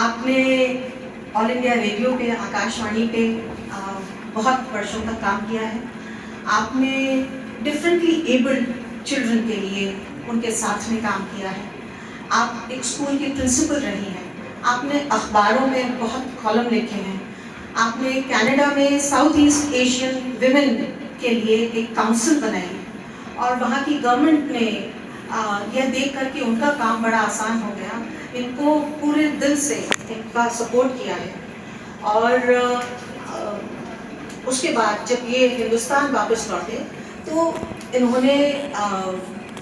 آپ نے آل India radio پہ، آکاش وانی پہ بہت برسوں تک کام کیا ہے. آپ نے ڈفرینٹلی ایبلڈ چلڈرن کے لیے ان کے ساتھ میں کام کیا ہے. آپ ایک اسکول کی پرنسپل رہی ہیں. آپ نے اخباروں میں بہت کالم لکھے ہیں. آپ نے کینیڈا میں ساؤتھ ایسٹ ایشین ویمن کے لیے ایک کاؤنسل بنائی اور وہاں کی گورنمنٹ نے یہ دیکھ کر کے ان کا کام بڑا آسان ہو گیا. ان کو پورے دل سے ان کا سپورٹ کیا ہے. اور اس کے بعد جب یہ ہندوستان واپس لوٹے تو انہوں نے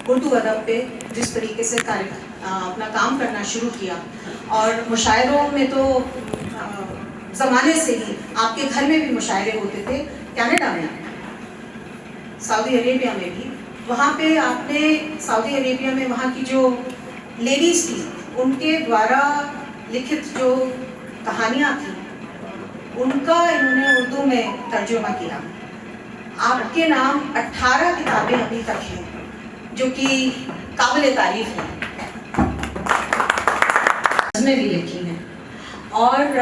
اردو ادب پہ جس طریقے سے اپنا کام کرنا شروع کیا. اور مشاعروں میں تو زمانے سے ہی آپ کے گھر میں بھی مشاعرے ہوتے تھے. کینیڈا میں، سعودی عربیہ میں بھی. وہاں پہ آپ نے سعودی عربیہ میں وہاں کی جو لیڈیز تھی ان کے دوارا لکھت جو کہانیاں تھیں ان کا انہوں نے اردو میں ترجمہ کیا. آپ کے نام 18 کتابیں ابھی تک ہیں جو کہ قابل تعریف ہیں. نظمیں بھی لکھی ہیں. اور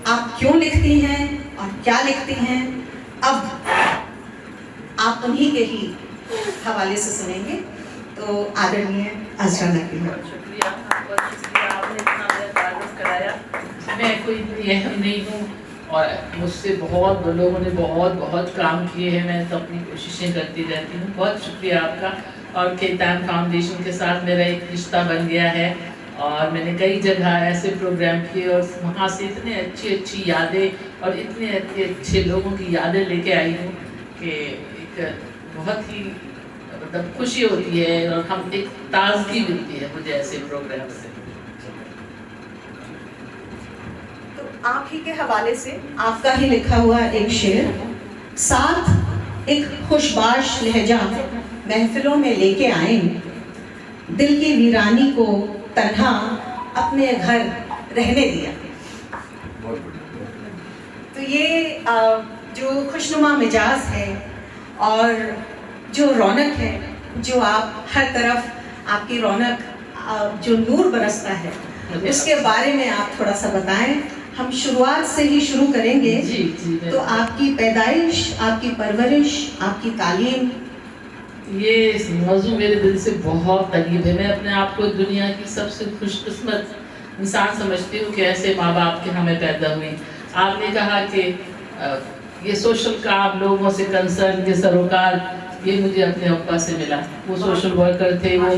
آپ کیوں لکھتی ہیں اور کیا لکھتی ہیں اب آپ انہی کے ہی حوالے سے سنیں گے. تو آدرنیہ عذرا نقوی. شکریہ، بہت شکریہ، آپ نے اتنا مجھے تعارف کرایا. میں کوئی اہم نہیں ہوں اور مجھ سے بہت لوگوں نے بہت کام کیے ہیں. میں تو اپنی کوششیں کرتی رہتی ہوں. بہت شکریہ آپ کا. اور کیتان فاؤنڈیشن کے ساتھ میرا ایک رشتہ بن گیا ہے اور میں نے کئی جگہ ایسے پروگرام کیے اور وہاں سے اتنے اچھی یادیں اور اتنے اچھے لوگوں کی یادیں لے کے آئی ہوں کہ ایک بہت ہی مطلب خوشی ہوتی ہے اور ہم ایک تازگی ملتی ہے مجھے ایسے پروگرام سے. تو آپ ہی کے حوالے سے آپ کا ہی لکھا ہوا ایک شعر. ساتھ ایک خوشباش لہجہ محفلوں میں لے کے آئیں، دل کی ویرانی کو تنہا اپنے گھر رہنے دیا. تو یہ جو خوشنما مزاج ہے اور جو رونق ہے، جو آپ ہر طرف آپ کی رونق جو نور برستا ہے، اس کے بارے میں آپ تھوڑا سا بتائیں. ہم شروعات سے ہی شروع کریں گے. جی تو آپ کی پیدائش، آپ کی پرورش، آپ کی تعلیم. یہ موضوع میرے دل سے بہت قریب ہے. میں اپنے آپ کو دنیا کی سب سے خوش قسمت انسان سمجھتی ہوں کہ ایسے ماں باپ کے ہمیں پیدا ہوئی. آپ نے کہا کہ یہ سوشل کام، لوگوں سے کنسرن، یہ سروکار، یہ مجھے اپنے ابا سے ملا. وہ سوشل ورکر تھے. وہ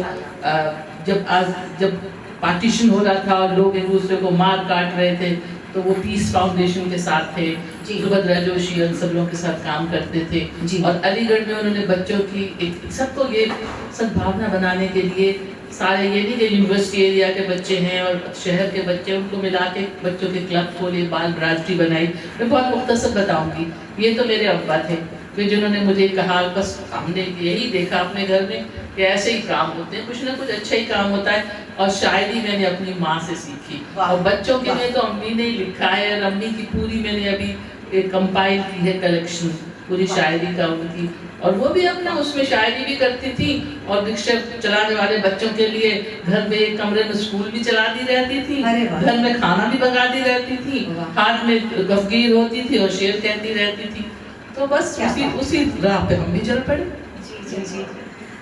جب پارٹیشن ہو رہا تھا اور لوگ ایک دوسرے کو مار کاٹ رہے تھے تو وہ پیس فاؤنڈیشن کے ساتھ تھے. سبھدرا جوشی ان سب لوگوں کے ساتھ کام کرتے تھے. اور علی گڑھ میں انہوں نے بچوں کی سب کو یہ سدبھاونا بنانے کے لیے سارے، یہ نہیں کہ یونیورسٹی ایریا کے بچے ہیں اور شہر کے بچے، ان کو ملا کے بچوں کے کلب کھولے، بال برادری بنائی. میں بہت مختصر بتاؤں گی. یہ تو میرے ابا تھے جنہوں نے مجھے کہا، بس ہم نے یہی دیکھا اپنے گھر میں کہ ایسے ہی کام ہوتے ہیں، کچھ نہ کچھ اچھا ہی کام ہوتا ہے. اور شاعری میں نے اپنی ماں سے سیکھی. اور بچوں کے لیے تو امی نے لکھا ہے اور امی کی پوری میں نے ابھی کمپائل کی ہے کلیکشن پوری شاعری کا ان کی. اور وہ بھی اپنا اس میں شاعری بھی کرتی تھی اور رکشہ چلانے والے بچوں کے لیے گھر میں ایک کمرے میں اسکول بھی چلاتی رہتی تھی، گھر میں کھانا بھی پکاتی رہتی تھی، ہاتھ میں گفگیر ہوتی تھی اور شعر کہتی رہتی تھی. تو بس اسی راہ پہ ہم بھی چل پڑے. جی.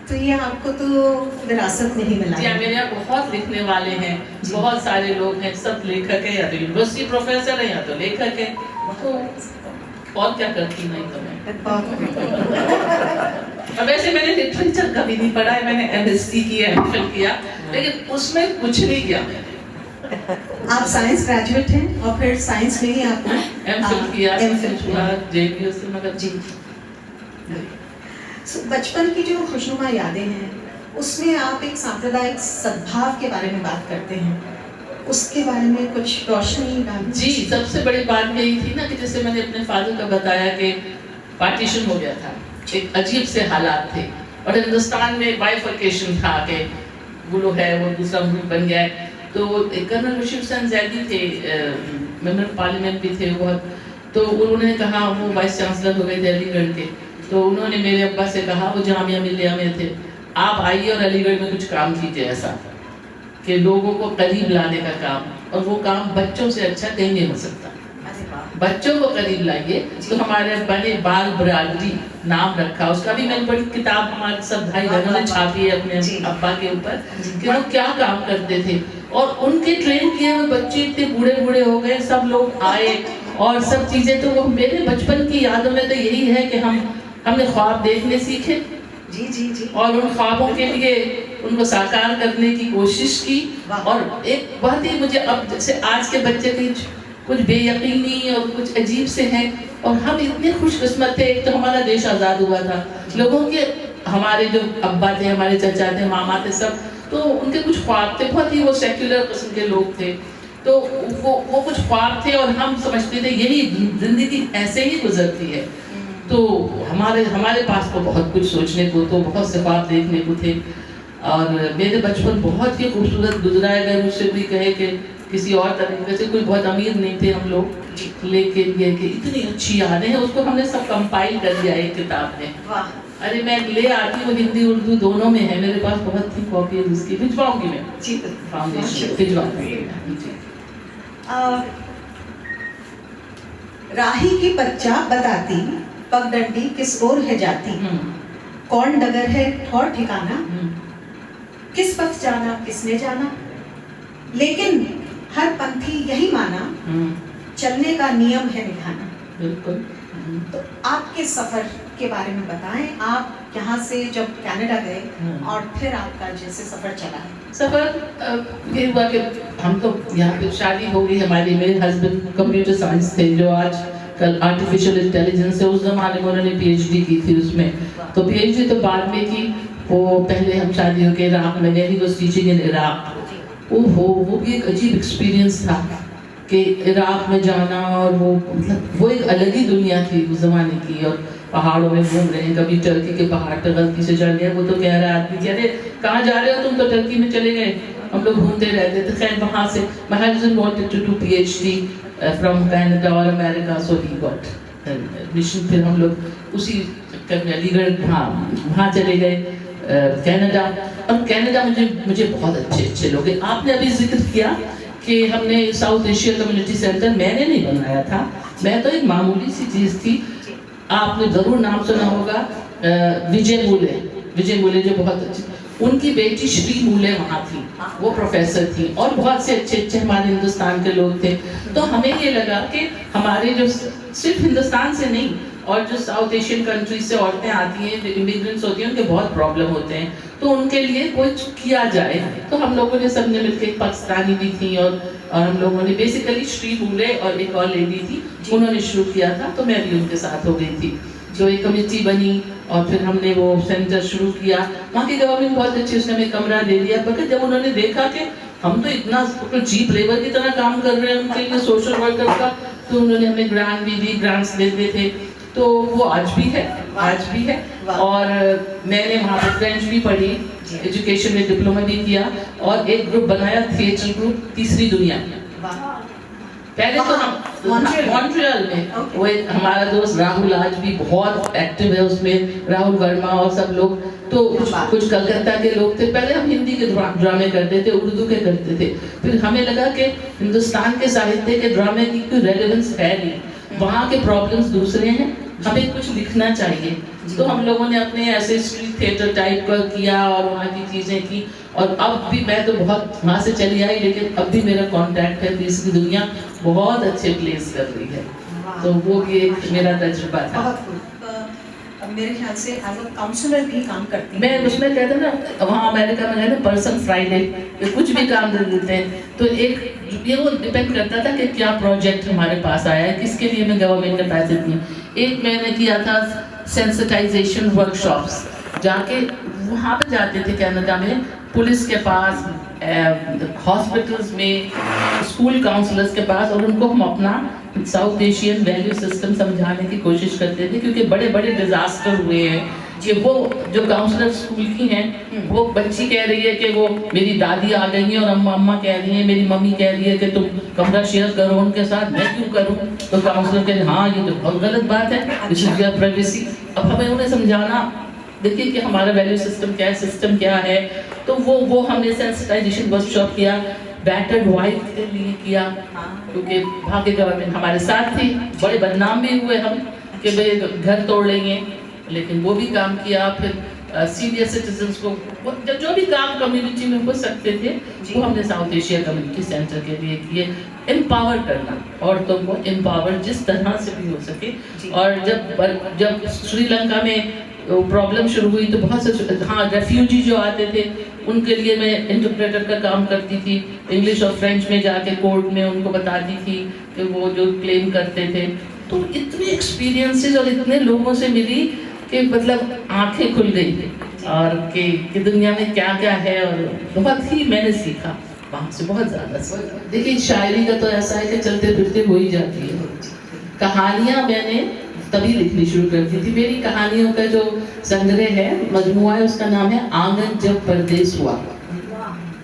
تو یہ آپ کو تو وراثت میں ہی ملا. جی میرے یہاں بہت لکھنے والے ہیں، بہت سارے لوگ ہیں، سب لیکھک ہیں، یا تو یونیورسٹی پروفیسر ہیں یا تو لیکھک ہیں. تو اور کیا کرتی نہیں تو میں. اب ایسے میں نے لٹریچر کبھی نہیں پڑھا ہے. میں نے ایم ایس سی کیا، ایم فل کیا، لیکن اس میں کچھ نہیں کیا. آپ سائنس گریجویٹ ہیں اور پھر سائنس میں ہی آپ نے ایم فل کیا، جے بی یو سے. مگر جی بچپن کی جو خوشنما یادیں ہیں اس میں آپ ایک سامپردائک سدبھاو کے بارے میں بات کرتے ہیں. اس کے بارے میں کچھ روشنی ڈالیں. جی سب سے بڑی بات یہی تھی نا کہ جیسے میں نے اپنے فادر کا بتایا کہ پارٹیشن ہو گیا تھا، ایک عجیب سے حالات تھے اور ہندوستان میں بائیفرکیشن تھا کہ وہ لوگ ہے وہ دوسرا ملک بن گیا ہے. تو کرنل بشیر حسین زیدی تھے، ممبر پارلیمنٹ بھی تھے بہت. تو انہوں نے کہا، وہ وائس چانسلر ہو گئے تھے علی گڑھ کے. تو انہوں نے میرے ابا سے کہا، وہ جامعہ ملیہ میں تھے، آپ آئیے اور علی گڑھ میں کچھ کام کیجیے ایسا. کہ لوگوں کو قریب لانے کا کام، اور وہ کام بچوں سے اچھا کہیں نہیں ہو سکتا. بچوں کو قریب لائیے. تو ہمارے ابا نے بال برادری نام رکھا اس کا بھی. میں نے بڑی کتاب ہمارے سب بھائی بہنوں نے چھاپی ہے اپنے ابا کے اوپر کہ وہ کیا کام کرتے تھے. اور ان کے ٹرین کیے ہوئے بچے اتنے بوڑھے ہو گئے، سب لوگ آئے اور سب چیزیں. تو وہ میرے بچپن کی یادوں میں تو یہی ہے کہ ہم نے خواب دیکھنے سیکھے اور ان خوابوں کے لیے ان کو ساکار کرنے کی کوشش کی. اور ایک بہت ہی مجھے اب جیسے آج کے بچے کچھ بے یقینی اور کچھ عجیب سے ہیں، اور ہم اتنے خوش قسمت تھے. ایک تو ہمارا دیش آزاد ہوا تھا، لوگوں کے ہمارے جو ابا تھے، ہمارے چچا تھے، ماما تھے، سب تو ان کے کچھ خواب تھے. بہت ہی وہ سیکولر قسم کے لوگ تھے، تو وہ کچھ خواب تھے اور ہم سمجھتے تھے یہی زندگی ایسے ہی گزرتی ہے. تو ہمارے پاس تو بہت کچھ سوچنے کو، تو بہت سے خواب دیکھنے کو تھے. اور میرے بچپن بہت ہی خوبصورت گزرا ہے. اگر مجھ سے کوئی کہے کہ کسی اور طریقے سے، کوئی بہت امیر نہیں تھے ہم لوگ، لیکن یہ کہ اتنی اچھی یادیں ہیں. اس کو ہم نے سب کمپائل کر دیا ایک کتاب میں. ارے میں لے آتی ہوں، ہندی اردو دونوں میں ہے میرے پاس. بہت ہی کاپی ہے اس کی، بھجواؤں گی میں فاؤنڈیشن بھجواؤں گی. راہی کی بچہ بتاتی پگ ڈنڈی کس اور ہے جاتی، کون ڈگر ہے ٹھور ٹھکانا، کس پتھ جانا کس نے جانا، لیکن ہر پنتھی یہی مانا، چلنے کا نیم ہے نبھانا. بالکل. تو آپ کے سفر کے بارے میں بتائیں. آپ یہاں سے جب کینیڈا گئے اور پھر آپ کا جیسے سفر چلا ہے. سفر یہ ہوا کہ ہم تو یہاں پہ شادی ہو گئی ہماری. میرے ہسبینڈ کمپیوٹر سائنس تھے، جو آج کل آرٹیفیشل انٹیلیجنس ہے. اس زمانے میں انہوں نے پی ایچ ڈی کی تھی اس میں. تو پی ایچ ڈی تو بعد میں کی. وہ پہلے ہم شادی ہو کے عراق میں گئے. He was teaching in Iraq. وہ بھی ایک عجیب ایکسپیرینس تھا کہ عراق میں جانا، اور وہ ایک الگ ہی دنیا تھی اس زمانے کی. اور پہاڑوں میں گھوم رہے ہیں، کبھی ٹرکی کے پہاڑ پہ غلطی سے چڑھ گئے. وہ تو کہہ رہا آدمی کہ ارے کہاں جا رہے ہو تم، تو ٹرکی میں چلے گئے. ہم لوگ گھومتے رہتے تھے. خیر وہاں سے my husband wanted to do PhD from Canada or America, so he got admission. پھر ہم لوگ اسی چکر میں علی گڑھ وہاں چلے گئے کینیڈا. اور کینیڈا مجھے بہت اچھے لوگ ہیں. آپ نے ابھی ذکر کیا کہ ہم نے ساؤتھ ایشیا کمیونٹی سینٹر میں نے نہیں بنایا تھا. میں تو ایک معمولی سی چیز تھی. آپ نے ضرور نام سنا ہوگا وجے مولے جو بہت اچھی، ان کی بیٹی شری مولے وہاں تھی. وہ پروفیسر تھی اور بہت سے اچھے ہمارے ہندوستان کے لوگ تھے. تو ہمیں یہ لگا کہ ہمارے جو صرف ہندوستان سے نہیں، اور جو ساؤتھ ایشین کنٹریز سے عورتیں آتی ہیں، جو امیگرینٹس ہوتی ہیں، ان کے بہت پرابلم ہوتے ہیں. تو ان کے لیے کچھ کیا جائے. تو ہم لوگوں نے سب نے مل کے، ایک پاکستانی بھی تھی اور ہم لوگوں نے بیسیکلی شری مولے اور ایک اور لیڈی تھی، انہوں نے شروع کیا تھا. تو میں بھی ان کے ساتھ ہو گئی تھی. جو ایک کمیٹی بنی اور پھر ہم نے وہ سینٹر شروع کیا. وہاں کی گورنمنٹ بہت اچھی، اس نے ہمیں کمرہ دے دیا. بلکہ جب انہوں نے دیکھا کہ ہم تو اتنا چیپ لیبر کی طرح کام کر رہے ہیں ان کے لیے سوشل ورکر کا، تو انہوں نے ہمیں گرانٹ بھی دی. گرانٹس دیتے تھے. تو وہ آج بھی ہے. اور میں نے وہاں پہ فرینچ بھی پڑھی، ایجوکیشن میں ڈپلومہ بھی کیا، اور ایک گروپ بنایا تھیٹر گروپ تیسری دنیا. پہلے تو ہم مونٹریال میں، وہ ہمارا دوست راہل آج بھی بہت ایکٹیو ہے اس میں، راہل ورما اور سب لوگ. تو کچھ کلکتہ کے لوگ تھے. پہلے ہم ہندی کے ڈرامے کرتے تھے، اردو کے کرتے تھے. پھر ہمیں لگا کہ ہندوستان کے ساہتیہ کے ڈرامے کی کوئی ریلیونس ہے نہیں، وہاں کے پرابلمس دوسرے ہیں، ہمیں کچھ لکھنا چاہیے. تو ہم لوگوں نے اپنے ایسے اسٹریٹ تھیٹر ٹائپ کا کیا اور وہاں کی چیزیں کی. اور اب بھی میں تو بہت وہاں سے چلی آئی، لیکن اب بھی میرا کانٹیکٹ ہے. تیسری دنیا بہت اچھے پلیس کر رہی ہے. تو وہ بھی ایک میرا تجربہ تھا. میرے خیال سے ایز اے کاؤنسلر بھی کام کرتی ہیں. میں اس میں کہتے ہیں نا، وہاں امریکہ میں کہتے ہیں پرسن فرائیڈے، کچھ بھی کام دے دیتے ہیں. تو ایک یہ وہ ڈپینڈ کرتا تھا کہ کیا پروجیکٹ ہمارے پاس آیا ہے، کس کے لیے ہمیں گورنمنٹ نے پیسے دیے. ایک میں نے کیا تھا سینسٹائزیشن ورک شاپس. جا کے وہاں پہ جاتے تھے کینیڈا میں، پولیس کے پاس، ہاسپٹلس میں، اسکول کاؤنسلرس کے پاس، اور ان کو ہم اپنا ساؤتھ ایشین ویلیو سسٹم سمجھانے کی کوشش کرتے تھے. کیونکہ بڑے بڑے ڈیزاسٹر ہوئے ہیں. کہ وہ جو کاؤنسلر اسکول کی ہیں، وہ بچی کہہ رہی ہے کہ وہ میری دادی آ گئی ہیں اور اماں کہہ رہی ہیں، میری ممی کہہ رہی ہے کہ تم کمرہ شیئر کرو ان کے ساتھ، میں کیوں کروں؟ تو کاؤنسلر کہہ رہے ہاں یہ تو بہت غلط بات ہے، دس از یور پرائیویسی. اب ہمیں انہیں سمجھانا، دیکھیے کہ ہمارا ویلیو سسٹم کیا ہے، سسٹم کیا ہے. تو وہ ہم نے سینسٹائزیشن ورک شاپ کیا، بیٹرڈ وائف کے لیے کیا، کیونکہ بھاگیہ گورنمنٹ ہمارے ساتھ تھی، بڑے بدنام بھی ہوئے ہم کہ بھئی گھر توڑ لیں گے، لیکن وہ بھی کام کیا. پھر سینئر سٹیزنس کو جو بھی کام کمیونٹی میں ہو سکتے تھے وہ ہم نے ساؤتھ ایشیا کمیونٹی سینٹر کے لیے کیے. امپاور کرنا عورتوں کو، امپاور جس طرح سے بھی ہو سکے. اور جب سری لنکا میں پرابلم شروع ہوئی تو بہت سے ریفیوجی جو آتے تھے ان کے لیے میں انٹرپریٹر کا کام کرتی تھی، انگلش اور فرینچ میں جا کے کورٹ میں ان کو بتاتی تھی کہ وہ جو کلیم کرتے تھے. تو اتنے ایکسپیرینسز اور اتنے لوگوں سے ملی کہ مطلب آنکھیں کھل گئی اور کہ دنیا میں کیا کیا ہے، اور بہت ہی میں نے سیکھا وہاں سے، بہت زیادہ. دیکھیے شاعری کا تو ایسا ہے کہ چلتے پھرتے ہو ہی جاتی ہے. کہانیاں میں نے تبھی لکھنی شروع کر دی تھی. میری کہانیوں کا جو سنگرہ ہے، مجموعہ ہے، اس کا نام ہے آنگن جب پردیس ہوا.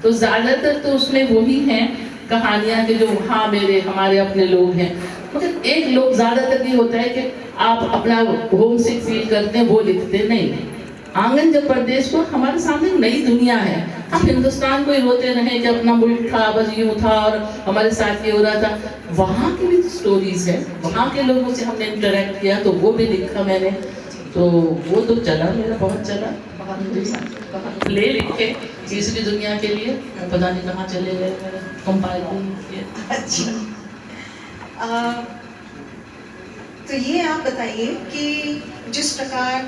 تو زیادہ تر تو اس میں وہی ہیں کہانیاں کہ جو وہاں ہمارے اپنے لوگ ہیں. مگر ایک لوگ زیادہ تر یہ ہوتا ہے کہ آپ اپنا ہوم سک فیل کرتے ہیں، وہ لکھتے نہیں. آنگن جب پردیس کو ہمارے سامنے نئی دنیا ہے. ہم ہندوستان کو ہی روتے رہے کہ اپنا ملک تھا، بس یوں تھا اور ہمارے ساتھ یہ ہو رہا تھا. وہاں کی بھی سٹوریز ہیں، وہاں کے لوگوں سے ہم نے انٹریکٹ کیا تو وہ بھی لکھا میں نے. تو وہ تو چلا میرا، بہت چلا. لے لکھے تیسری دنیا کے لیے پتہ نہیں کہاں چلے گئے کمپائل کیے. اچھا، تو یہ آپ بتائیے کہ جس پرکار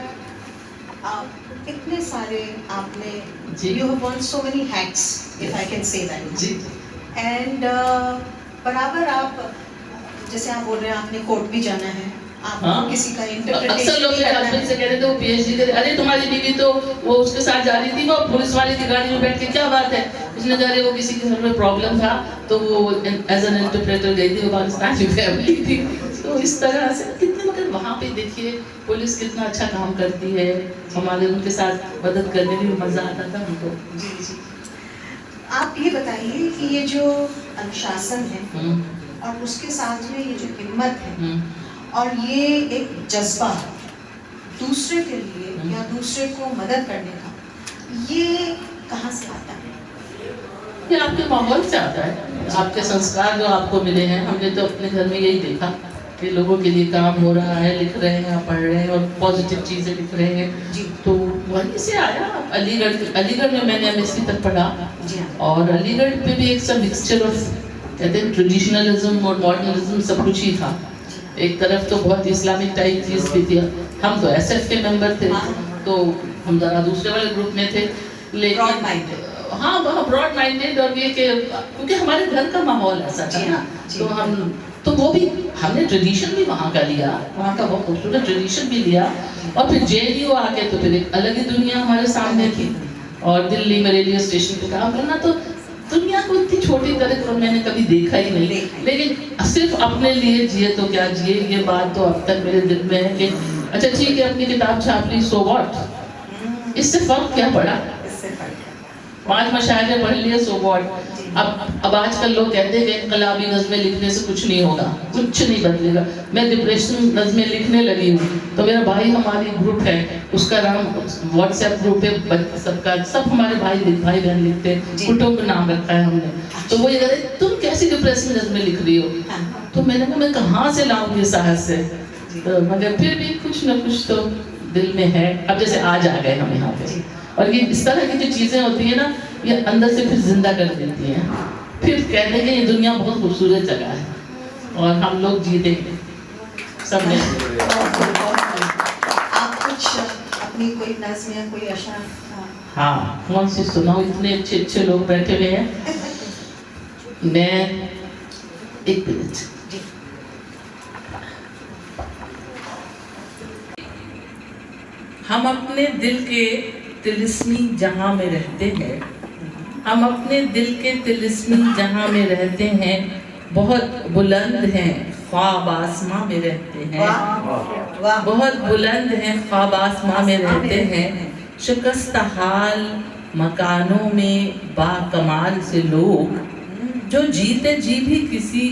اتنے سارے آپ نے you have worn so many hats if I can say that, and برابر آپ جیسے آپ بول رہے ہیں آپ نے کورٹ بھی جانا ہے، آپ کسی کا انٹرپریٹیشن. اکثر لوگ میرے ہسبینڈ سے کہتے تھے وہ پی ایچ ڈی کرے، ارے تمہاری بیوی تو وہ اس کے ساتھ جا رہی تھی، وہ پولیس والے کی گاڑی میں بیٹھ کے کیا بات ہے. اس نے کہا وہ کسی کے گھر میں پرابلم تھا تو وہ ایز این انٹرپریٹر گئی تھی، وہ پاکستانی فیملی تھی. تو اس طرح سے کتنے، مگر وہاں پہ دیکھیے پولیس کتنا اچھا کام کرتی ہے. ہمارے ان کے ساتھ مدد کرنے میں مزہ آتا تھا ہم کو. جی جی. آپ یہ بتائیے کہ یہ جو انوشاسن ہے اور اس کے ساتھ میں یہ جو ہمت ہے اور یہ ایک جذبہ دوسرے کے لیے یا دوسرے کو مدد کرنے کا، یہ کہاں سے آتا ہے؟ یہ آپ کے ماحول سے آتا ہے، آپ کے سنسکار جو آپ کو ملے ہیں. ہم نے تو اپنے گھر میں یہی دیکھا کہ لوگوں کے لیے کام ہو رہا ہے، لکھ رہے ہیں، پڑھ رہے ہیں اور پازیٹیو چیزیں لکھ رہے ہیں. تو وہیں سے آیا. علی گڑھ میں نے ایم ایس سی تک پڑھا، اور علی گڑھ پہ بھی ایک سب مکسچر آف کہتے ہیں ٹریڈیشنلزم اور ماڈرنزم سب کچھ ہی تھا. ایک طرف تو بہت اسلامک ٹائپ چیز بھی تھی. ہم تو ایس ایف کے ممبر تھے تو ہم ذرا دوسرے والے گروپ میں تھے، لیکن ہاں وہاں براڈ مائنڈیڈ. اور یہ کہ کیونکہ ہمارے گھر کا ماحول ایسا تھا نا، تو وہ بھی ہم نے ٹریڈیشن بھی وہاں کا لیا، وہاں کا بہت خوبصورت ٹریڈیشن بھی لیا. اور پھر جے این یو آ کے تو پھر ایک الگ ہی دنیا ہمارے سامنے تھی. اور دلی میں ریڈیو اسٹیشن پہ کام کرنا، تو دنیا کو اتنی چھوٹی طرح میں نے کبھی دیکھا ہی نہیں. لیکن صرف اپنے لیے جیے تو کیا جیے، یہ بات تو اب تک میرے دل میں ہے کہ اچھا ٹھیک ہے اپنی کتاب چھاپ لی، سو واٹ، اس سے فرق کیا پڑا. 5 مشاعرے پڑھ لیے، سو واٹ. اب آج کل لوگ کہتے ہیں کہ انقلابی نظمیں لکھنے سے کچھ نہیں ہوگا، کچھ نہیں بدلے گا. میں ڈپریشن نظمیں لکھنے لگی ہوں تو میرا بھائی ہماری گروپ ہے، اس کا نام واٹس ایپ گروپ ہے سب ہمارے بھائی بہن لکھتے ہیں، کٹوں کا نام رکھا ہے ہم نے. تو وہ یہ کہتے ہیں تم کیسی ڈپریشن نظمیں لکھ رہی ہو. تو میں نے کہا میں کہاں سے لاؤں گی ساحل سے. مگر پھر بھی کچھ نہ کچھ تو دل میں ہے. اب جیسے آج آ گئے ہم یہاں پہ، اور یہ اس طرح کی جو چیزیں ہوتی ہیں نا، یہ اندر سے پھر زندہ کر دیتی ہیں. پھر کہتے ہیں کہ یہ دنیا بہت خوبصورت جگہ ہے اور ہم لوگ جیتے ہیں سب نے. آپ کچھ اپنی کوئی نظم یا کوئی اشعار؟ ہاں کون سی سناؤ، اتنے اچھے اچھے لوگ بیٹھے ہوئے ہیں. میں ایک منٹ. ہم اپنے دل کے طلسمی جہاں میں رہتے ہیں، ہم اپنے دل کے طلسمی جہاں میں رہتے ہیں. بہت بلند ہیں خواب آسماں میں رہتے ہیں، بہت بلند ہیں خواب آسماں میں رہتے ہیں. شکستہ حال مکانوں میں با کمال سے لوگ، جو جیتے جی بھی کسی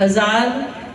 1000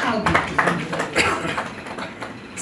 how beautiful.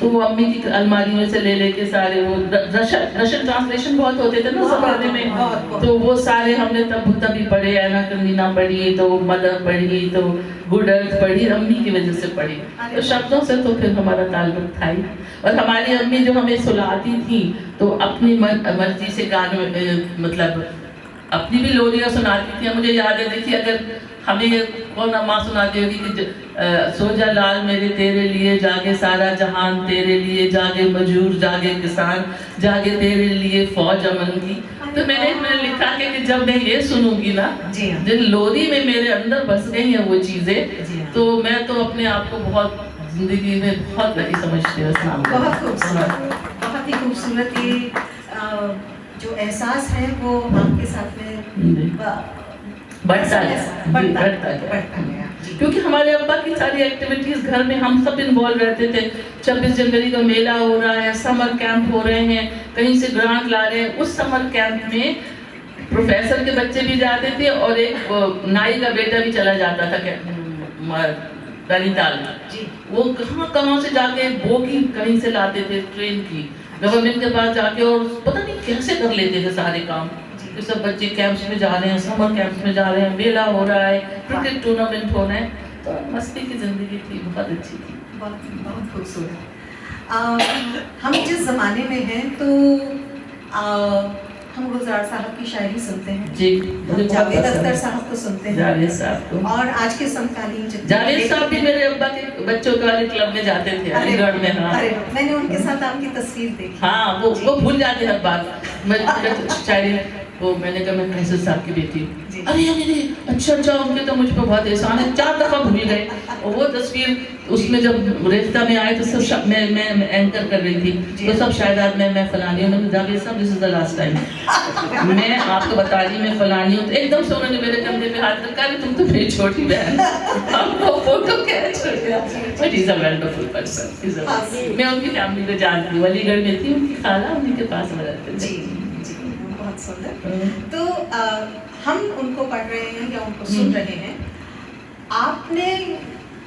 تو وہ امی کی الماری میں سے لے لے کے سارے وہ رشن ٹرانسلیشن بہت ہوتے تھے نا اس زمانے میں، تو وہ سارے ہم نے تبھی پڑھے، اینا کرنینا پڑھی، تو مدر پڑھی، تو گڈ ارتھ پڑھی، امی کی وجہ سے پڑھی. تو شبدوں سے تو پھر ہمارا تعلق تھا ہی. اور ہماری امی جو ہمیں سلاتی تھی تو اپنی مرضی سے گانے مطلب اپنی بھی لوریاں سناتی تھی. مجھے یاد ہے، دیکھیے اگر ہمیں کون ماں سناتی ہوگی کہ سو جا لال میرے تیرے لیے، جاگے سارا جہان تیرے لیے، جاگے مجور جاگے کسان، جاگے تیرے لیے فوج امن کی. تو میں نے لکھا کہ جب میں یہ سنوں گی نا، جن لوری میں میرے اندر بس گئی ہیں وہ چیزیں، تو میں تو اپنے آپ کو بہت زندگی میں بہت لگی سمجھتی ہوں. اسلام بہت خوبصورت، بہت ہی خوبصورت. یہ جو احساس ہے وہ آپ کے ساتھ میں بڑھتا گیا. کیونکہ ہمارے ابا کی ساری ایکٹیویٹیز گھر میں ہم سب انوالو رہتے تھے. 26 جنوری کا میلہ ہو رہا ہے، سمر کیمپ ہو رہے ہیں، کہیں سے گرانٹ لا رہے ہیں. اس سمر کیمپ میں پروفیسر کے بچے بھی جاتے تھے اور ایک نائی کا بیٹا بھی چلا جاتا تھا نینی تال. وہ کہاں سے جا کے بوگی کہیں سے لاتے تھے ٹرین کی، گورنمنٹ کے پاس جا کے، اور پتہ نہیں کیسے کر لیتے تھے سارے کام. کہ سب بچے کیمپس میں جا رہے ہیں، سمر کیمپس میں جا رہے ہیں، میلہ ہو رہا ہے، کرکٹ ٹورنامنٹ ہونا ہے. تو مستی کی زندگی تھی، بہت اچھی تھی. بہت خوبصورت. ہم جس زمانے میں ہیں تو ہم گلزار صاحب کی شاعری سنتے ہیں، جی، جاوید اختر صاحب کو سنتے ہیں، جاوید صاحب کو. اور آج کے سمکالین جاوید صاحب بھی میرے ابا کے بچوں کے والے کلب میں جاتے تھے علی گڑھ میں. ہاں، میں نے ان کے ساتھ آپ کی تصویر دیکھی. ہاں، وہ بھول جاتے ہر بات. میں شاعری وہ میں نے کہا میں فیصل صاحب کی بیٹی ہوں. ارے اچھا ان کے تو مجھ پہ بہت احسان ہے، 4 دفعہ بھول گئے. اور وہ تصویر اس میں جب ریختہ میں آئے تو سب میں اینکر کر رہی تھی، تو سب شاعرات میں فلانی ہوں. میں نے جاوید صاحب دس از دا لاسٹ ٹائم، میں آپ کو بتا رہی میں فلانی ہوں. تو ایک دم سے انہوں نے میرے کندھے پہ ہاتھ رکھا، تم تو میری چھوٹی بہن. ہم کو فوٹو کیچ ہو گیا. But he is a wonderful person. میں ان کی فیملی کو جانتی ہوں، علی گڑھ میں تھی ان کی خالہ، انہیں کے پاس میں رہتے تھے. بہت سندر. تو ہم ان کو پڑھ رہے ہیں یا ان کو سن رہے ہیں. آپ نے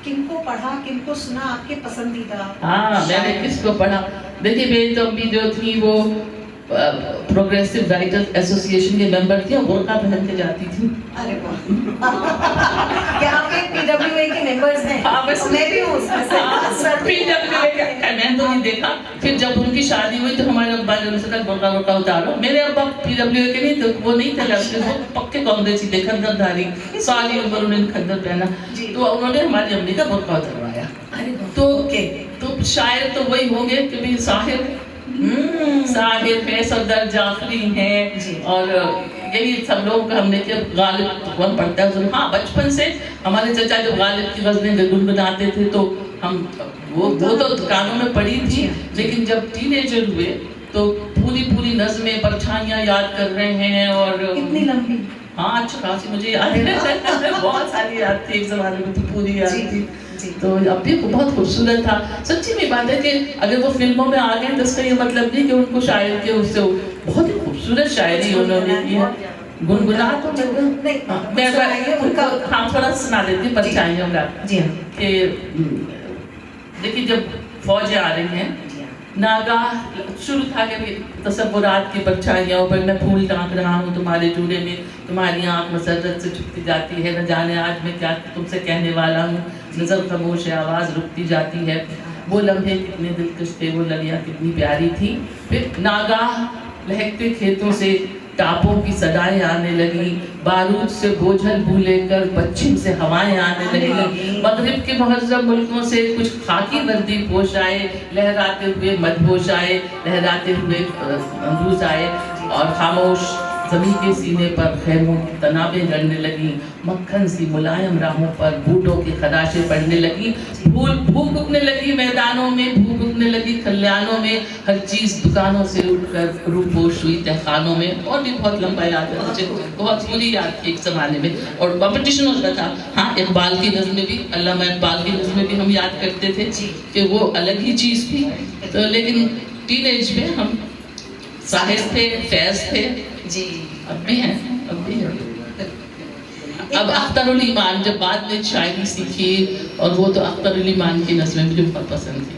کن کو پڑھا، کن کو سنا، آپ کے پسندیدہ؟ ہاں، میں نے کس کو پڑھا؟ دیکھیے میری تو امی جو تھی وہ پروگریسو رائٹرز ایسوسی ایشن کے ممبر تھی اور برقع پہن کے جاتی تھی. ارے واہ! کیا آپ پی ڈبلیو اے کے ممبرز ہیں؟ میں بھی ہوں اس میں سے. پی ڈبلیو اے کا میں تو نہیں دیکھا. پھر جب ان کی شادی ہوئی تو ہمارے ابا نے ان سے کہا برقع اتارو. میرے ابا پی ڈبلیو اے کے نہیں، تو وہ نہیں تھے لڑکے، وہ پکے کانگریسی تھے، کھدر دھاری. سالی عمر انہوں نے کھدر پہنا، تو انہوں نے ہماری امی کا برقع اتروایا. تو شاعر تو وہی ہوں گے کہ بھی ساحر ہے، صدر جعفری ہیں، اور یہی سب لوگ ہم نے کہ غالب کون پڑھتا ہے. ہاں، بچپن سے ہمارے چچا جو غالب کی غزلیں گنگناتے تھے تو ہم وہ تو کانوں میں پڑھی تھی. لیکن جب ٹین ایجر ہوئے تو پوری نظمیں پرچھائیاں یاد کر رہے ہیں. اور کتنی لمبی؟ ہاں، اچھا خاصی مجھے یاد ہے، بہت ساری یاد تھی. ایک زمانے میں تو پوری یاد تھی. تو اب بھی بہت خوبصورت تھا. سچی میں بات ہے کہ اگر وہ فلموں میں آ گئے تو اس کا یہ مطلب نہیں کہ ان کو شاعر کے اس سے بہت ہی خوبصورت شاعری انہوں نے کی ہے. گنگنا تو میں ہاں تھوڑا سنا دیتی ہوں پرچھائیوں کا. کہ دیکھیے جب فوجیں آ رہی ہیں، ناگاہ شروع تھا کہ تصورات کی پرچھائیاں اوپر، میں پھول ٹانک رہا ہوں تمہارے جوڑے میں، تمہاری آنکھ مسرت سے چھپتی جاتی ہے، نہ جانے آج میں کیا تم سے کہنے والا ہوں. نظر خاموش ہے، آواز رکتی جاتی ہے، وہ لمحے کتنے دلکش تھے، وہ لڑیاں کتنی پیاری تھی. پھر ناگاہ لہکتے کھیتوں سے ٹاپوں کی صدائیں آنے لگی، بارود سے بوجھل بو لے کر پچھم سے ہوائیں آنے لگی، مغرب کے مہذب ملکوں سے کچھ خاکی وردی پوش آئے، لہراتے ہوئے مدہوش آئے، لہراتے ہوئے اندوز آئے، اور خاموش زمین کے سینے پر خیموں کی تنابیں گڑنے لگی، مکھن سی ملائم راہوں پر بوٹوں کی خراشیں پڑنے لگی، بھوک اگنے لگی میدانوں میں، بھوک اگنے لگی کھلیانوں میں، ہر چیز دکانوں سے اٹھ کر روپوش ہوئی تہخانوں میں. اور بھی بہت لمبا یاد ہے مجھے، بہت بری یاد تھی ایک زمانے میں. اور کمپٹیشن ہوتا تھا. ہاں، اقبال کی نظمیں بھی، علامہ اقبال کی نظمیں بھی ہم یاد کرتے تھے کہ وہ الگ ہی چیز تھی. تو لیکن ٹین ایج میں ہم ساحر تھے، فیض تھے. اب بھی ہیں. اب اختر الایمان جب بعد میں شاعری سیکھی، اور وہ تو اختر الایمان کی نظمیں مجھے بہت پسند تھی.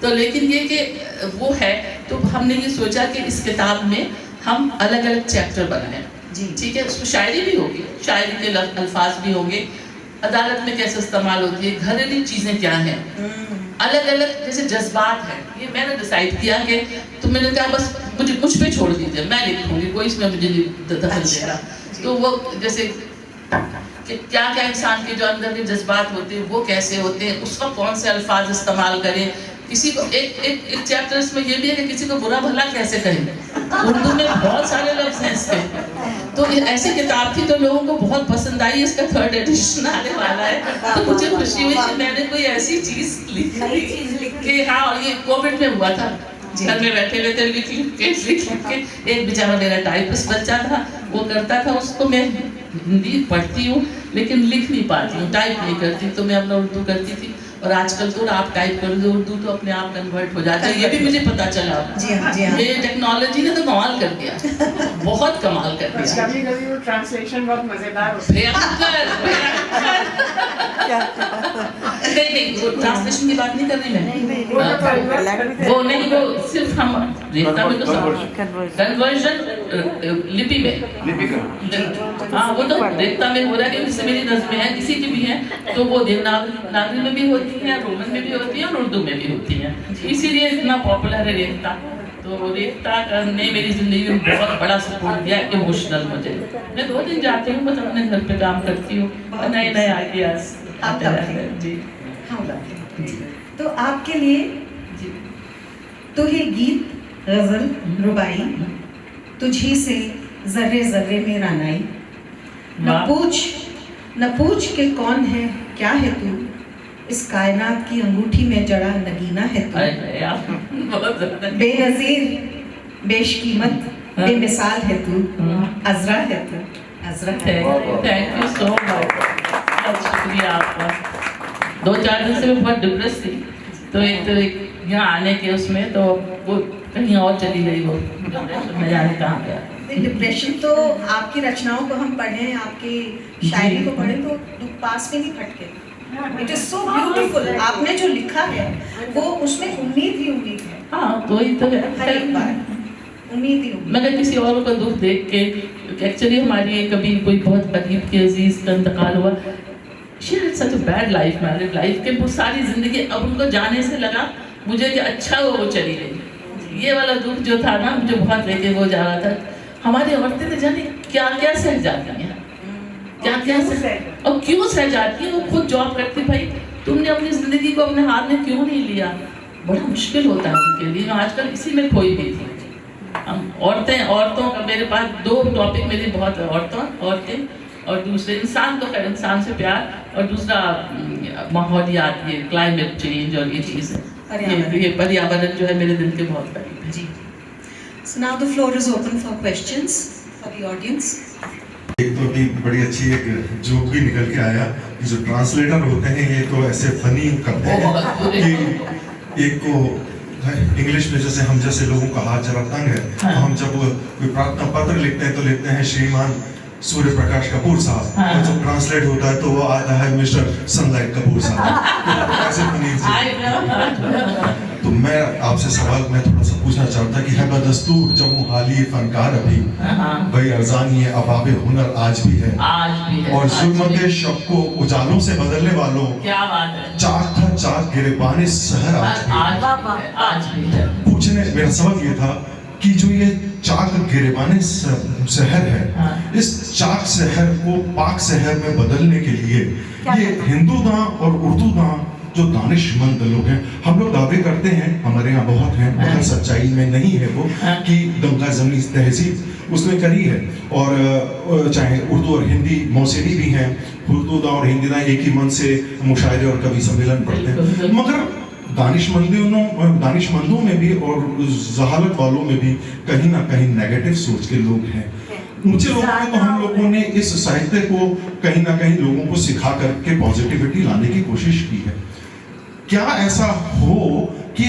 تو لیکن یہ کہ وہ ہے تو ہم نے یہ سوچا کہ اس کتاب میں ہم الگ الگ چیپٹر بنائیں. ٹھیک ہے, اس میں شاعری بھی ہوگی, شاعری کے الفاظ بھی ہوں گے, عدالت میں کیسے استعمال ہوتی ہے, گھریلو چیزیں کیا ہیں, الگ الگ جیسے جذبات ہیں. یہ میں نے ڈیسائیڈ کیا کہ تو میں نے کہا بس مجھ پہ چھوڑ دیجیے, میں لکھوں گی, کوئی اس میں مجھے دخل دے گا. تو وہ جیسے کہ کیا کیا انسان کے جو اندر کے جذبات ہوتے ہیں وہ کیسے ہوتے ہیں, اس وقت کون سے الفاظ استعمال کریں. کسی کو ایک چیپٹر اس میں یہ بھی ہے کہ کسی کو برا بھلا کیسے کہیں. اردو میں بہت سارے لفظ ہیں اس کے. تو ایسی کتاب تھی تو لوگوں کو بہت پسند آئی. اس کا 3rd ایڈیشن آنے والا ہے. تو مجھے خوشی ہوئی کہ میں نے کوئی ایسی چیز لکھی کہ ہاں, اور یہ کووڈ میں ہوا تھا, گھر میں بیٹھے ہوئے تھے, لکھ کے ایک بیچارہ میرا ٹائپسٹ بچہ تھا, وہ کرتا تھا, اس کو میں ہندی پڑھتی ہوں لیکن لکھ نہیں پاتی ہوں, ٹائپ نہیں کرتی, تو میں اپنا اردو کرتی تھی. اور آج کل تو آپ ٹائپ کر دو اردو تو اپنے آپ کنورٹ ہو جاتا ہے. یہ بھی مجھے پتا چلا. یہ ٹیکنالوجی نے تو کمال کر دیا, بہت کمال کر دیا. کبھی کبھی وہ ٹرانسلیشن بہت مزیدار ہوتی ہے. نہیں, وہ ٹرانسلیشن کی بات نہیں کر رہی میں. وہ نہیں, وہ صرف ہم ریختہ میں تو کنورژن لپی میں, ہاں وہ تو ریختہ میں ہو رہا ہے کہ جس سے میری نظمیں ہیں کسی کی بھی ہیں تو وہ دیوناگری میں بھی ہوتی ہیں, رومن میں بھی ہوتی ہیں اور اردو میں بھی ہوتی ہیں. اسی لیے اتنا پاپولر ہے ریختہ. تو ریختہ نے میری زندگی میں بہت بڑا سپورٹ دیا, ایموشنل. مجھے میں 2 دن جاتی ہوں, بس اپنے گھر پہ کام کرتی ہوں, نئے نئے آئیڈیاز آتے رہتے ہیں. جی تو آپ کے لیے تو ہے گیت, غزل, ربائی, تجھی سے ذرے ذرے میں رانائی. نہ پوچھ کہ کون ہے کیا ہے تو, اس کائنات کی انگوٹھی میں جڑا نگینہ ہے تو. بے نظیر, بیش قیمت, بے مثال ہے تو, عذرا ہے تو, عذرا ہے. تھینک یو سو مچ, بہت شکریہ آپ کا. 2-4 دن سے میں بہت ڈپریس تھی, تو ایک یہاں آنے کے اس میں تو وہ کہیں اور چلی گئی, وہ میں جانے کہاں گیا. ڈپریشن تو آپ کی رچناؤں کو ہم پڑھیں, آپ کی شاعری کو پڑھیں تو پاس میں نہیں پھٹکے. It is so beautiful. آپ نے جو لکھا ہے وہ اس میں امید ہی امید ہے. ہاں تو ہی تو ہے, ہر ایک بار امید ہی امید. مگر کسی اور کا دکھ دیکھ کے, ایکچولی ہماری کبھی کوئی بہت قریب کے عزیز کا انتقال ہوا. She had such a bad life, married life, کہ وہ ساری زندگی اب ان کو جانے سے لگا مجھے کہ اچھا وہ چلی گئی. یہ والا دکھ جو تھا نا مجھے بہت لے کے وہ جا رہا تھا. ہماری عورتیں تو جانے کیا کیا سہ جاتی ہیں, کیا کیا اور کیوں سہ جاتی ہیں. وہ خود جاب کرتی, بھائی تم نے اپنی زندگی کو اپنے ہاتھ میں کیوں نہیں لیا. بڑا مشکل ہوتا ہے ان کے لیے. آج کل اسی میں کھوئی گئی تھی. ہم عورتوں کا میرے پاس 2 ٹاپک میرے بہت, عورتیں اور دوسرے انسان, تو خیر انسان سے پیار, اور دوسرا ماحولیات, یہ کلائمیٹ چینج اور یہ چیز ہے, یہ پریاورن جو ہے میرے دل کے بہت قریب ہے. جی. So now the floor is open for questions for the audience. ایک تو ابھی بڑی اچھی ایک جوک بھی نکل کے آیا کہ جو ٹرانسلیٹر ہوتے ہیں یہ تو ایسے فنی کرتے ہیں کہ ایک کو انگلش میں جیسے ہم جیسے لوگوں کا ہاتھ ذرا تنگ ہے, تو ہم جب کوئی پرارتھنا پتر لکھتے ہیں تو لکھتے ہیں شریمان سوریہ پرکاش کپور صاحب, اور جب ٹرانسلیٹ ہوتا ہے تو وہ آتا ہے مسٹر سن لائٹ کپور صاحب. ایسے فنی تو میں آپ سے سوال میں تھوڑا سا پوچھنا چاہتا کہ ہے بدستور جموں حالی فنکار ابھی بھائی ارزانی ہے اباب ہنر آج بھی ہے, اور ظلمت شب کو اجالوں سے بدلنے والوں چاک تھا چاک گریبان سحر آج بھی ہے. پوچھنے میرا سوال یہ تھا کہ جو یہ چاک گریبان سحر ہے, اس چاک سحر کو پاک سحر میں بدلنے کے لیے یہ ہندو داں اور اردو داں جو دانش مند لوگ ہیں, ہم لوگ دعوے کرتے ہیں, ہمارے یہاں بہت ہیں, مگر سچائی میں نہیں ہے وہ, کہ گنگا زمنی تہذیب اس نے کری ہے. اور چاہے اردو اور ہندی موسیقی بھی ہیں, اردو داں اور ہندی داں ایک ہی من سے مشاعرے اور کبھی سمیلن پڑھتے ہیں, مگر دانش مندوں میں بھی اور ذہالت والوں میں بھی کہیں نہ کہیں نیگیٹو سوچ کے لوگ ہیں. اونچے لوگوں میں تو ہم لوگوں نے اس ساہتیہ کو کہیں نہ کہیں لوگوں کو سکھا کر کے پازیٹیوٹی لانے کی کوشش کی ہے. کیا ایسا ہو کہ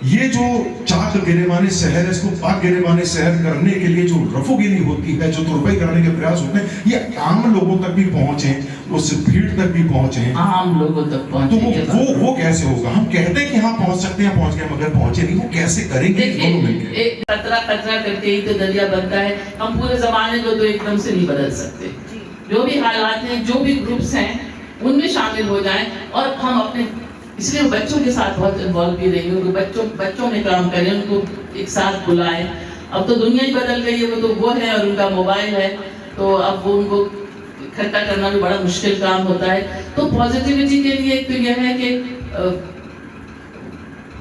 یہ جو چاک گریبان شہر ہے اس کو پاک گریبان شہر کرنے کے لیے جو رفوگیری ہوتی ہے, جو تربائی کرنے کے پریاس ہوتے ہیں, یہ عام لوگوں تک بھی پہنچیں, اس بھیڑ تک بھی پہنچیں, عام لوگوں تک پہنچیں. تو وہ کیسے ہوگا؟ ہم کہتے ہیں کہ ہاں پہنچ سکتے ہیں, پہنچ گئے, مگر پہنچے نہیں. وہ کیسے کریں گے دونوں مل کے؟ ایک قطرہ قطرہ کر کے ہی تو دریا بنتا ہے. ہم پورے زمانے کو تو ایک دم سے نہیں بدل سکتے. جو بھی حالات ہیں, جو بھی گروپس ہیں, ان میں شامل ہو جائیں, اور ہم اپنے, اس لیے بچوں کے ساتھ بہت انوالو بھی رہی ہوں کہ بچوں میں کام کریں, ان کو ایک ساتھ بلائیں. اب تو دنیا ہی بدل گئی ہے, وہ تو وہ ہے اور ان کا موبائل ہے, تو اب وہ ان کو اکٹھا کرنا بھی بڑا مشکل کام ہوتا ہے. تو پازیٹیوٹی کے لیے ایک تو یہ ہے کہ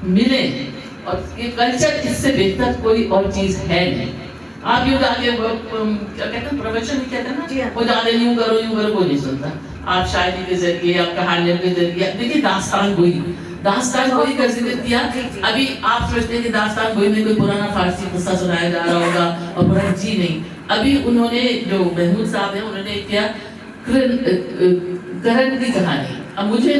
ملیں, اور یہ کلچر اس سے بہتر کوئی اور چیز ہے نہیں. آپ یوں جا کے کیا کہتے ہیں پروفیشن کیا کہتے ہیں, وہ جا کے یوں کرو کوئی نہیں سنتا. آپ شاعری کے ذریعے, آپ کہانیوں کے ذریعے, دیکھیے داستان گوئی کا ذکر کیا. ابھی آپ سمجھتے ہیں کہ داستان گوئی میں کوئی پرانا فارسی قصہ سنایا جا رہا ہوگا اور پرانا, جی نہیں. ابھی انہوں نے, جو محمود صاحب ہیں, انہوں نے کیا کرن کی کہانی. اب مجھے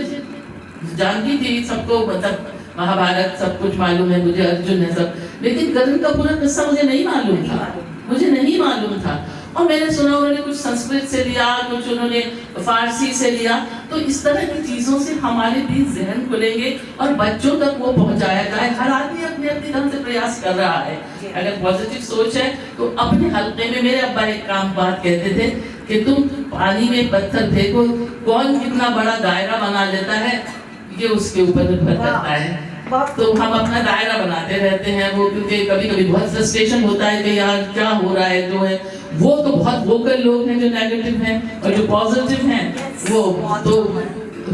جانتی تھی سب کو, مطلب مہابھارت سب کچھ معلوم ہے مجھے, ارجن ہے سب, لیکن کرن کا پورا قصہ مجھے نہیں معلوم تھا. اور میں نے سنا انہوں نے کچھ سنسکرت سے لیا, کچھ انہوں نے فارسی سے لیا. تو اس طرح کی چیزوں سے ہمارے بھی ذہن کھلیں گے اور بچوں تک وہ پہنچایا جائے. ہر آدمی اپنی طرف سے پریاس کر رہا ہے. اگر پازیٹیو سوچ ہے تو اپنے حلقے میں, میرے ابا ایک بات کہتے تھے کہ تم پانی میں پتھر پھینکو, کون کتنا بڑا دائرہ بنا لیتا ہے یہ اس کے اوپر نربھر کرتا ہے. تو ہم اپنا دائرہ بناتے رہتے ہیں, وہ کیونکہ کبھی کبھی بہت فرسٹریشن ہوتا ہے کہ یار کیا ہو رہا ہے. جو ہے وہ تو بہت ووکل لوگ ہیں جو نیگیٹو ہیں, اور جو پازیٹیو ہیں وہ تو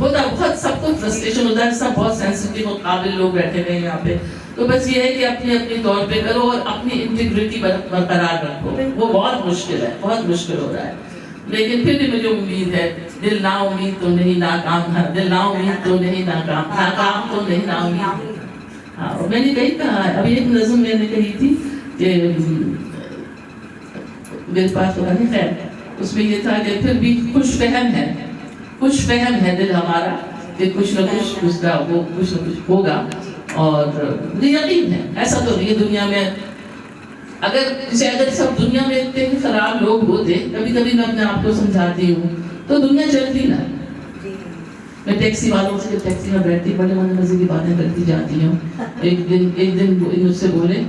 ہوتا ہے, بہت سب کو فرسٹریشن ہوتا ہے. سب بہت سینسٹیو اور قابل لوگ بیٹھے ہوئے ہیں یہاں پہ. تو بس یہ ہے کہ اپنی طور پہ کرو اور اپنی انٹیگریٹی برقرار رکھو. وہ بہت مشکل ہو رہا ہے, لیکن پھر بھی مجھے امید ہے. دل نا امید تو نہیں ناکام, دل نا امید تو نہیں ناکام تو نہیں نا امید. ہاں, میں نے کہیں کہا, ابھی ایک نظم میں نے کہی تھی کہ میرے پاس تو نہیں خیر, اس میں یہ تھا کہ پھر بھی خوش فہم ہے دل ہمارا, کہ کچھ نہ کچھ ہوگا. اور مجھے یقین ہے, ایسا تو نہیں ہے دنیا میں, اگر سب دنیا میں اتنے خراب لوگ ہوتے, کبھی میں اپنے آپ کو سمجھاتی ہوں تو دنیا چلتی نہ. میں ٹیکسی والوں سے ٹیکسی میں بیٹھتی بڑے مزے کی باتیں کرتی جاتی ہوں. ایک دن مجھ سے بولے,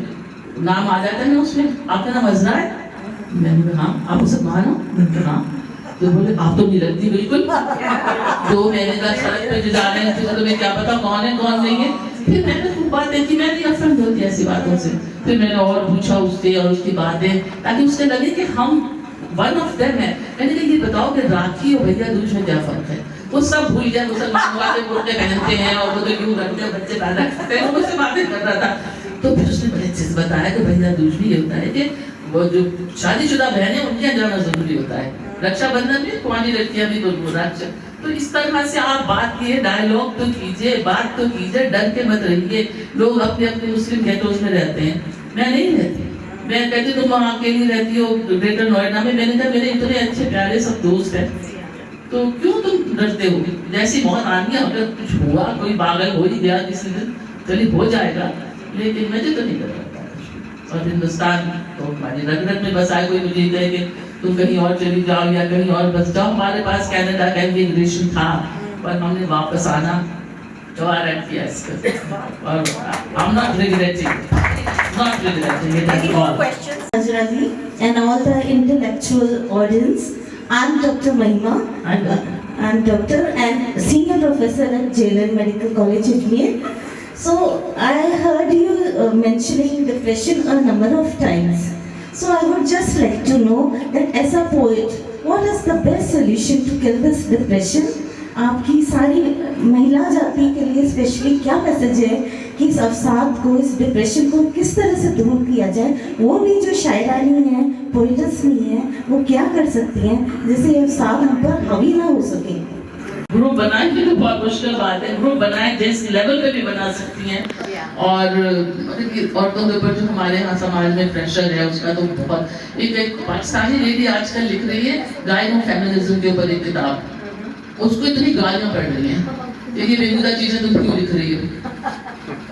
نام آ جاتا ہے نا اس میں, آپ کا نام عذرا ہے. میں نے کہا ہاں. آپ اسے مانو؟ میں نے کہا ہاں. تو بولے آپ تو نہیں لگتی بالکل. تو میں نے کہا سڑک پہ جو جا رہے ہیں تمہیں کیا پتا کون ہے کون نہیں ہے. پھر میں نے خوب باتیں کی, میں نہیں افراد ہوتی ایسی باتوں سے. پھر میں نے اور پوچھا اس سے اور اس کی باتیں, تاکہ اس سے لگے کہ ہم ون آف دیم ہیں. میں نے کہا یہ بتاؤ کہ راکھی اور بھیا دوج میں کیا فرق ہے. وہ سب بھول گیا, مسلمان والے برقعے پہنتے ہیں اور وہ تو یوں رکھتے ہیں, بچے پیدا کرتے ہیں, وہ مجھ سے باتیں کر رہا تھا. تو پھر اس نے بڑے اچھے سے بتایا کہ بھیا دوج بھی یہ ہوتا ہے کہ وہ جو شادی شدہ بہنیں ان کے یہاں جانا ضروری ہوتا ہے. رکشا بندھن میں کنواری لڑکیاں بھی رکشا. تو اس طرح سے آپ بات کیے, ڈائیلاگ تو کیجئے, بات تو کیجئے, ڈر کے مت رہیے. لوگ اپنے مسلم گیٹوز میں رہتے ہیں, میں نہیں رہتی. میں کہتی تم وہاں اکیلی رہتی ہو گریٹر نوئیڈا میں. میں نے کہا میرے اتنے اچھے پیارے سب دوست ہیں, تو کیوں تم ڈرتے ہو؟ جیسی موت آنی ہے, اگر کچھ ہوا, کوئی پاگل ہو ہی گیا کسی دن, چلیے ہو جائے گا, لیکن مجھے تو نہیں ڈر لگتا. اور ہندوستان تو ہماری رگ رگ میں بس آئے. کوئی مجھے کہے کہ تم کہیں اور چلی جاؤ یا کہیں اور بس جاؤ. ہمارے پاس کینیڈا کا امیگریشن تھا, پر ہم نے واپس آنا توارٹ کیا اس کا. اور I'm not regretting. Hazrati and all the intellectual audience. I'm Dr. Mahima. I'm doctor and senior professor at JLN Medical College, Ajmer. So I heard you mentioning depression a number of times. So I would just like to know that as a poet, what is the best solution to kill this depression? آپ کی ساری مہیلا جاتی کے لیے especially کیا message ہے کہ اس افساد کو, اس ڈپریشن کو کس طرح سے دور کیا جائے؟ وہ بھی جو شاعرانی ہیں, پوئٹس نہیں ہیں, وہ کیا کر سکتی ہیں جیسے یہ افساد ہم پر حاوی نہ ہو سکے؟ گروپ بنائیں گے تو بہت مشکل بات ہے. گروپ بنائیں جس لیول پہ بھی بنا سکتی ہیں. اور عورتوں کے اوپر جو ہمارے یہاں سماج میں پریشر ہے اس کا تو بہت. ایک پاکستانی لیڈی آج کل لکھ رہی ہے گائنو فیمنزم کے اوپر ایک کتاب. اس کو اتنی گالیاں پڑھ رہی ہیں, یہ بےہودہ چیزیں تم کیوں لکھ رہی ہو.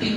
3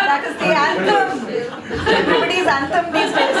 That is the anthem. Everybody's anthem these days.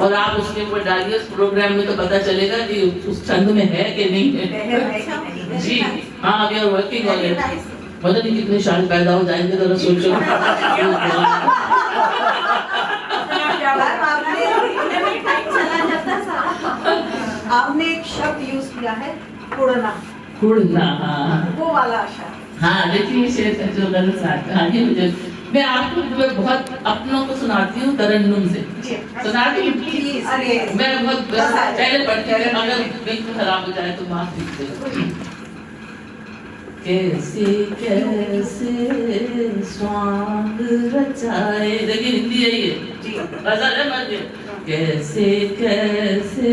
اور آپ اس کے اوپر ڈالیے اس پروگرام میں تو پتہ چلے گا کہ اس چھند میں ہے کہ نہیں ہے. جی ہاں we are working on it. پتہ نہیں کتنے شال پیدا ہو جائیں گے ذرا سوچو. آپ نے ایک شبد یوز کیا ہے کڑنا. کڑنا وہ والا شبد. ہاں دیکھیے شعر کا جو غلط کہانی مجھے میں آپ کو بہت اپنوں کو سناتی ہوں ترنم سے. سناتی ہوں میں بہت پہلے پڑھتی ہوں اگر بالکل خراب ہو جائے تو معاف دیجیے. کیسے کیسے سوانگ رچائے, دیکھیے ہندی ہے یہ غزل ہے مر گئے. کیسے کیسے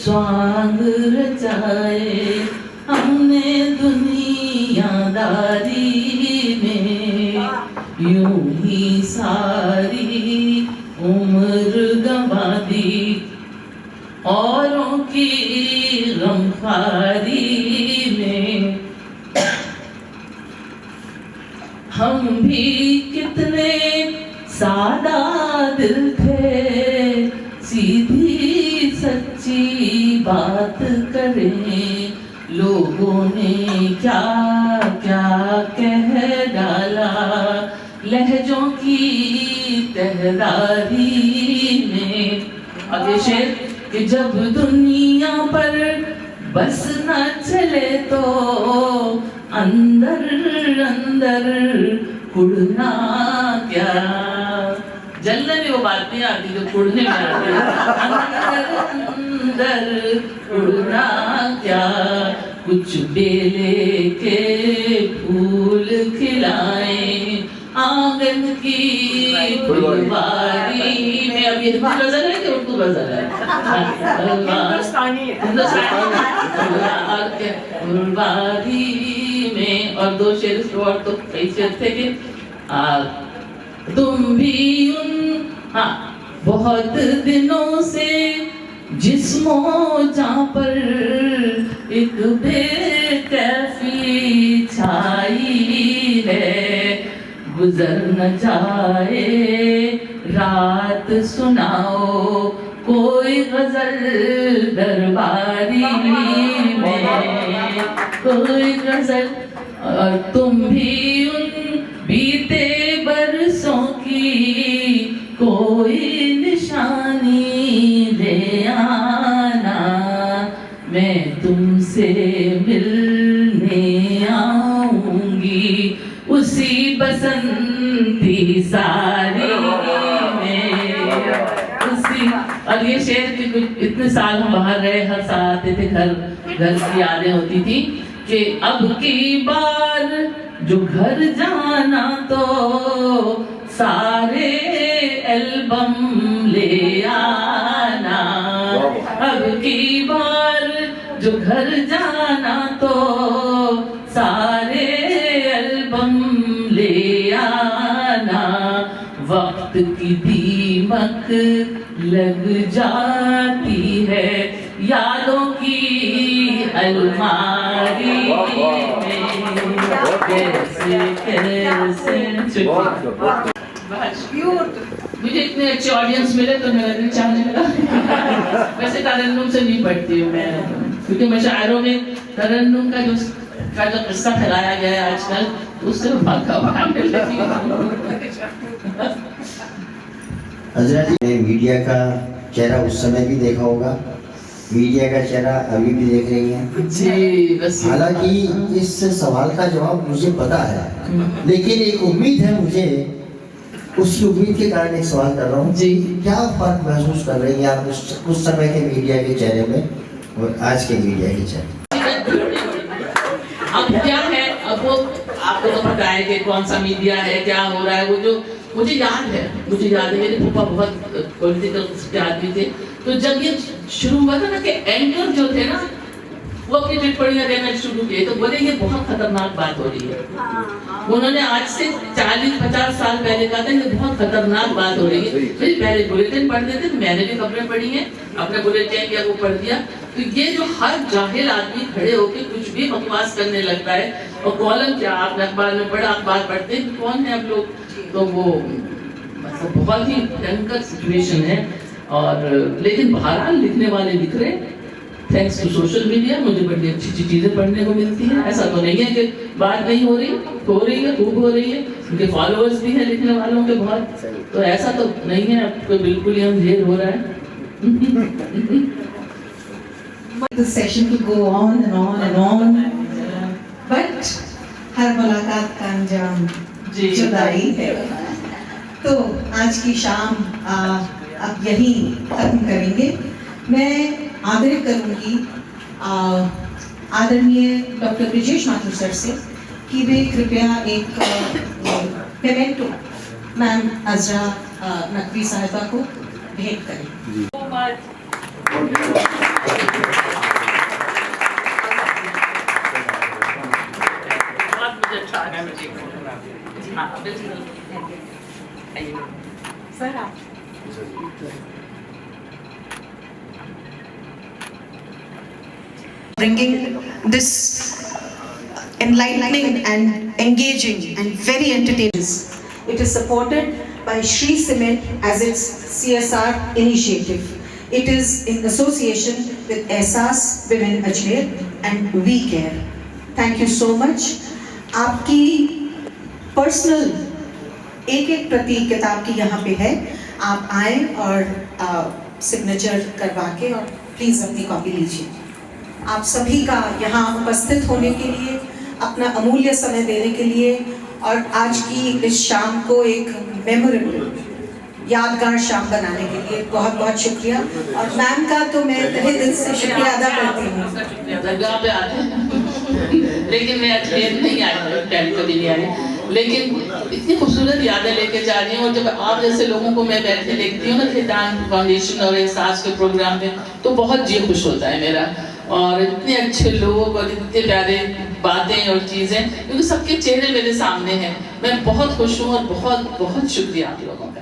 سوانگ رچائے ہم نے دنیا داری میں, یوں ہی ساری عمر گنوا دی اوروں کی غمخواری میں. ہم بھی کتنے سادہ دل تھے, سیدھی سچی بات کریں, لوگوں نے کیا کیا کہہ ڈالا لہجوں کی تہراری میں. اب یہ شعر کہ جب دنیا پر بس نہ چلے تو اندر اندر کڑنا کیا. جلنے میں وہ بات نہیں آتی جو کڑنے میں آتی ہے. اندر اندر کڑنا کیا, کچھ بیلے کے پھول کھلائیں آنگن کی پھلواری میں. اب یہ غزل ہے کہ اردو غزل ہے؟ پھلواری میں. اور دو شعر اور تو کئی شعر تھے کہ تم بھی ان بہت دنوں سے جسم و جاں پر ایک بے کیفی چھائی ہے, گزر نہ جائے رات سناؤ کوئی غزل درباری میں, کوئی غزل. اور تم بھی ان بیتے برسوں کی کوئی نشانی لے آنا, میں تم سے ملنے آؤں گی اسی بسنتی ساری میں, اسی. اور یہ شعر کے کچھ اتنے سال ہم باہر رہے, ہر سال آتے تھے, گھر کی یادیں ہوتی تھی کہ اب کی بار جو گھر جانا تو سارے البم لے آنا, اب کی بار جو گھر جانا تو سارے البم لے آنا, وقت کی دیمک لگ جاتی ہے یادوں کی الماری میں, کیسے کیسے. مجھے اتنے اچھے آڈینس ملے تو میرا دل چاہنے لگا. ویسے ترنم سے نہیں پڑھتی ہوں میں, کیونکہ مشاعروں میں ترنم کا جو قصہ پھیلایا گیا ہے آج کل اس سے بھاگا بھاگنے لگی. حضرت نے میڈیا کا چہرہ اس سمے بھی دیکھا ہوگا, میڈیا کا چہرہ ابھی بھی دیکھ رہی ہیں جی. بس حالانکہ اس سوال کا جواب مجھے پتا ہے, لیکن ایک امید ہے مجھے, اس کی امید کے کارن ایک سوال کر رہا ہوں. جی کیا فرق محسوس کر رہی ہیں آپ اس سمے کے میڈیا کے چہرے میں اور آج کے میڈیا کے چہرے؟ اب کیا ہے, اب وہ آپ کو تو پتا ہے کہ کون سا میڈیا ہے, کیا ہو رہا ہے. وہ جو مجھے یاد ہے میرے پھوپھا بہت پولیٹیکل کے آدمی تھے, تو جب یہ شروع ہوا تھا نا کہ اینکر جو تھے نا وہ اپنی ٹپڑیاں دینا شروع کیے, تو بولے یہ بہت خطرناک بات ہو رہی ہے. انہوں نے آج سے 40-50 سال پہلے کہا تھا یہ بہت خطرناک بات ہو رہی ہے. پہلے بلیٹن پڑھتے تھے, میں نے بھی خبریں پڑھی ہیں, اپنے بلیٹن کیا وہ پڑھ دیا. تو یہ جو ہر جاہل آدمی کھڑے ہو کے کچھ بھی بکواس کرنے لگتا ہے, اور کالم کیا آپ نے اخبار میں پڑھا, اخبار پڑھتے ہیں کون ہے ہم لوگ, تو وہ مطلب بہت ہی بھینکر سچویشن ہے. اور لیکن بہرحال لکھنے والے لکھ رہے ہیں، تھینکس ٹو سوشل میڈیا مجھے بڑی اچھی اچھی چیزیں پڑھنے کو ملتی ہیں. ایسا تو نہیں ہے کہ بات نہیں ہو رہی ہے، خوب ہو رہی ہے. ان کے فالوورز بھی ہیں لکھنے والوں کے بہت، تو ایسا تو نہیں ہے اب تو بالکل ہی اندھیر ہو رہا ہے. The session to go on and on and on, but ہر ملاقات کا انجام جدائی ہے. تو آج کی شام اب یہی ختم کریں گے. میں آگرہ کروں گی آدرنیے ڈاکٹر برجیش ماتھور سر سے کہ وہ کرپیا ایک پیمنٹو میم عذرا نقوی صاحبہ کو بھیٹ کریں. Bringing this enlightening and engaging and very entertaining. It is supported by Shree Cement as its CSR initiative. It is in association with Ehsaas Women Ajmer and We Care. Thank you so much. آپ کی personal ایک ایک پرتی کتاب کی یہاں پہ ہے، آپ آئیں اور سگنیچر کروا کے اور پلیز اپنی کاپی لیجیے. آپ سبھی کا یہاں اپستھت ہونے کے لیے، اپنا امولیہ سمے دینے کے لیے اور آج کی اس شام کو ایک میموریبل یادگار شام بنانے کے لیے بہت بہت شکریہ. اور میم کا تو میں تہہ دل سے شکریہ ادا کرتی ہوں. درگاہ پہ آتے ہیں لیکن میں اجمیر نہیں آئی، دہلی کبھی نہیں آئی، لیکن اتنی خوبصورت یادیں لے کے جا رہی ہوں. اور جب آپ جیسے لوگوں کو میں بیٹھے دیکھتی ہوں نا کھیتان فاؤنڈیشن اور احساس کے پروگرام میں، تو بہت جی خوش ہوتا ہے میرا. اور اتنے اچھے لوگ اور اتنے پیارے باتیں اور چیزیں، کیونکہ سب کے چہرے میرے سامنے ہیں. میں بہت خوش ہوں اور بہت بہت شکریہ آپ لوگوں کا.